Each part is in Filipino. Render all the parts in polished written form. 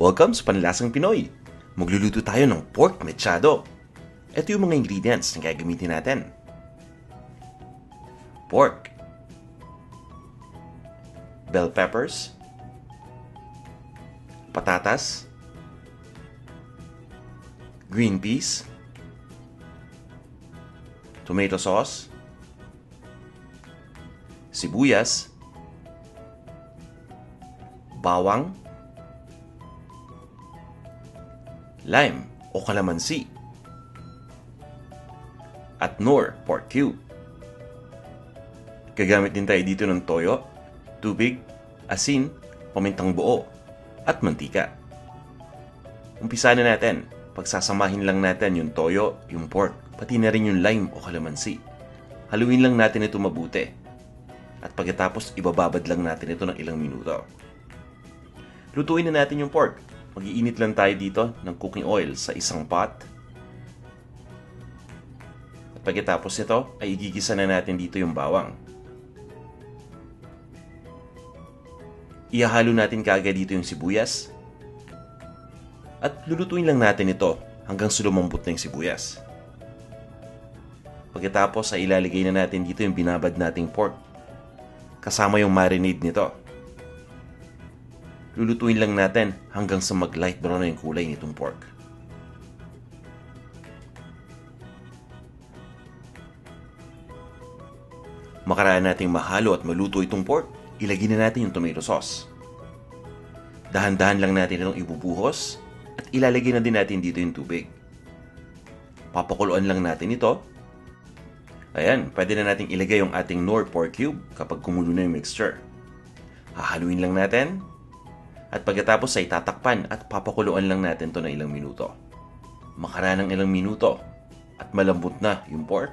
Welcome sa Panlasang Pinoy! Magluluto tayo ng pork mechado. Ito yung mga ingredients na gagamitin natin. Pork, bell peppers, patatas, green peas, tomato sauce, sibuyas, bawang, lime o kalamansi, at Knorr pork cube. Gagamit din tayo dito ng toyo, tubig, asin, pamintang buo, at mantika. Umpisa na natin. Pagsasamahin lang natin yung toyo, yung pork, pati na rin yung lime o kalamansi. Haluin lang natin ito mabuti. At pagkatapos, ibababad lang natin ito ng ilang minuto. Lutuin na natin yung pork. Mag-iinit lang tayo dito ng cooking oil sa isang pot. At pagkatapos nito, ay igigisa na natin dito yung bawang. Ihahalo natin kaagad dito yung sibuyas. At lulutuin lang natin ito hanggang sa lumambot na yung sibuyas. Pagkatapos ay ilalagay na natin dito yung binabad nating pork. Kasama yung marinade nito. Lulutuin lang natin hanggang sa mag-light brown na yung kulay nitong pork. Makaraan nating mahalo at maluto itong pork, ilagay na natin yung tomato sauce. Dahan-dahan lang natin itong ibubuhos at ilalagay na din natin dito yung tubig. Papakuluan lang natin ito. Ayan, pwede na nating ilagay yung ating Knorr pork cube kapag kumulo na yung mixture. Hahaluin lang natin. At pagkatapos ay tatakpan at papakuluan lang natin to ng ilang minuto. Makaraan ng ilang minuto at malambot na yung pork.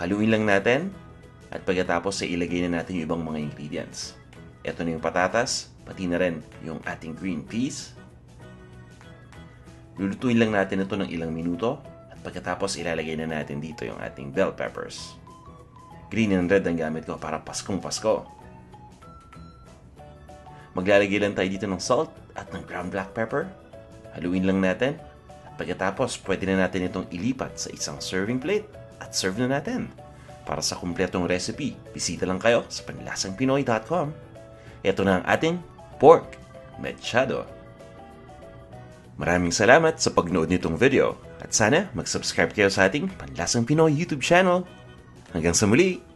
Haluin lang natin at pagkatapos ay ilagay na natin yung ibang mga ingredients. Ito na yung patatas, pati na rin yung ating green peas. Lulutuin lang natin ito ng ilang minuto at pagkatapos ilalagay na natin dito yung ating bell peppers. Green and red ang gamit ko para Paskong Pasko. Maglalagay lang tayo dito ng salt at ng ground black pepper. Haluin lang natin. At pagkatapos, pwede na natin itong ilipat sa isang serving plate at serve na natin. Para sa kumpletong recipe, bisita lang kayo sa panlasangpinoy.com. Ito na ang ating pork mechado. Maraming salamat sa pagnood nitong video at sana mag-subscribe kayo sa ating Panlasang Pinoy YouTube channel. Hanggang sa muli!